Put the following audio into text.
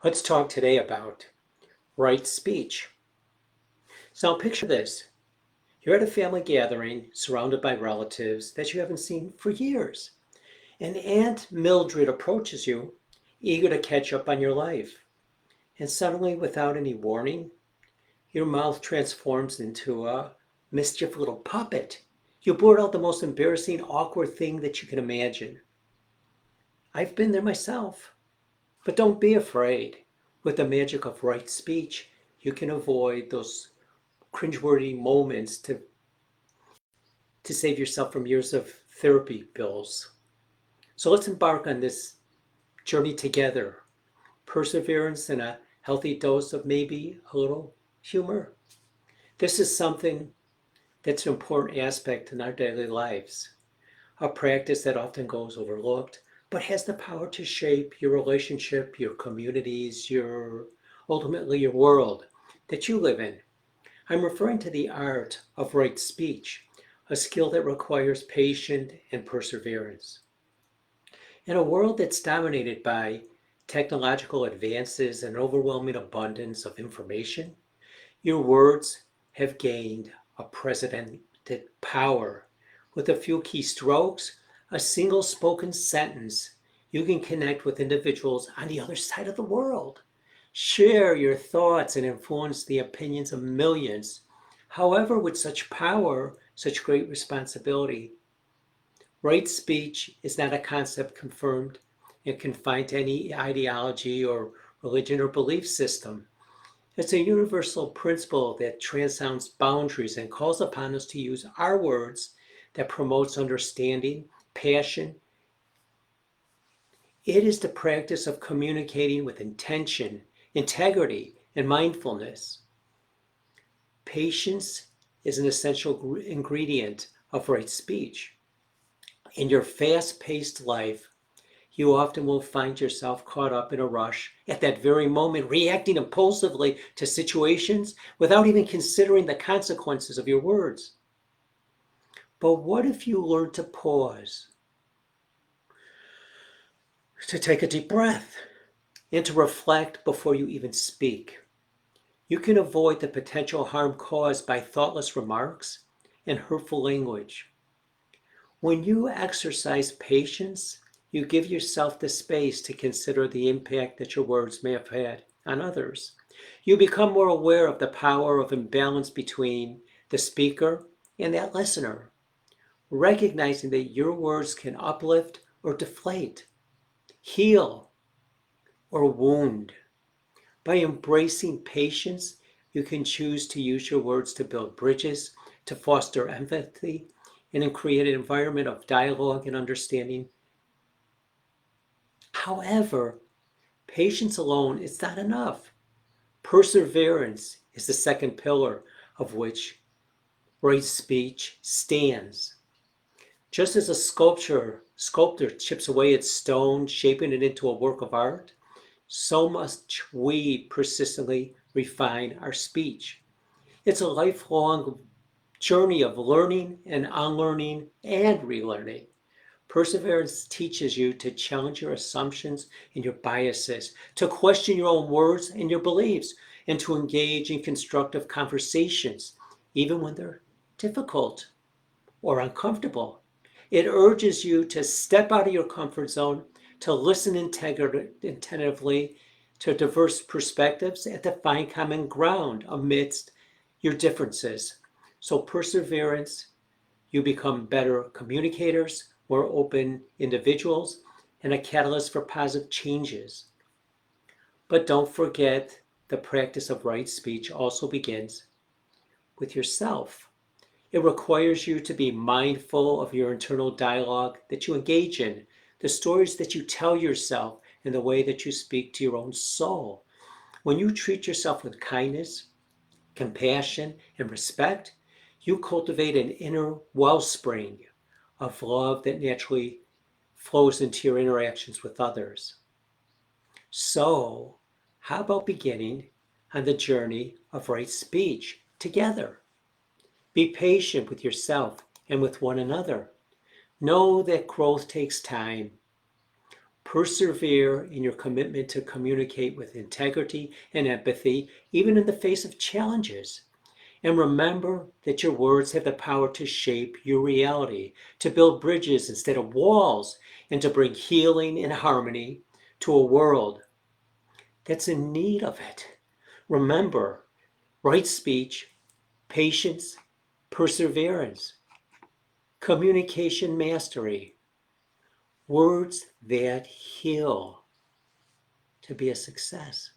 Let's talk today about right speech. So picture this. You're at a family gathering surrounded by relatives that you haven't seen for years. And Aunt Mildred approaches you, eager to catch up on your life. And suddenly, without any warning, your mouth transforms into a mischief little puppet. You blurt out the most embarrassing, awkward thing that you can imagine. I've been there myself. But don't be afraid. With the magic of right speech, you can avoid those cringeworthy moments to save yourself from years of therapy bills. So let's embark on this journey together. Perseverance and a healthy dose of maybe a little humor. This is something that's an important aspect in our daily lives, a practice that often goes overlooked, but has the power to shape your relationship, your communities, ultimately your world that you live in. I'm referring to the art of right speech, a skill that requires patience and perseverance. In a world that's dominated by technological advances and overwhelming abundance of information, your words have gained unprecedented power. With a few keystrokes, a single spoken sentence, you can connect with individuals on the other side of the world. Share your thoughts and influence the opinions of millions. However, with such power, such great responsibility, right speech is not a concept confirmed and confined to any ideology or religion or belief system. It's a universal principle that transcends boundaries and calls upon us to use our words that promotes understanding, passion. It is the practice of communicating with intention, integrity, and mindfulness. Patience is an essential ingredient of right speech. In your fast-paced life, you often will find yourself caught up in a rush at that very moment, reacting impulsively to situations without even considering the consequences of your words. But what if you learn to pause, to take a deep breath, and to reflect before you even speak? You can avoid the potential harm caused by thoughtless remarks and hurtful language. When you exercise patience, you give yourself the space to consider the impact that your words may have had on others. You become more aware of the power of imbalance between the speaker and that listener, recognizing that your words can uplift or deflate, heal or wound. By embracing patience, you can choose to use your words to build bridges, to foster empathy, and then create an environment of dialogue and understanding. However, patience alone is not enough. Perseverance is the second pillar of which right speech stands. Just as a sculptor chips away at stone, shaping it into a work of art, so must we persistently refine our speech. It's a lifelong journey of learning and unlearning and relearning. Perseverance teaches you to challenge your assumptions and your biases, to question your own words and your beliefs, and to engage in constructive conversations, even when they're difficult or uncomfortable. It urges you to step out of your comfort zone, to listen attentively to diverse perspectives, and to find common ground amidst your differences. So, perseverance, you become better communicators, more open individuals, and a catalyst for positive changes. But don't forget, the practice of right speech also begins with yourself. It requires you to be mindful of your internal dialogue that you engage in, the stories that you tell yourself, and the way that you speak to your own soul. When you treat yourself with kindness, compassion, and respect, you cultivate an inner wellspring of love that naturally flows into your interactions with others. So, how about beginning on the journey of right speech together? Be patient with yourself and with one another. Know that growth takes time. Persevere in your commitment to communicate with integrity and empathy, even in the face of challenges. And remember that your words have the power to shape your reality, to build bridges instead of walls, and to bring healing and harmony to a world that's in need of it. Remember, right speech, patience, perseverance, communication mastery, words that heal to be a success.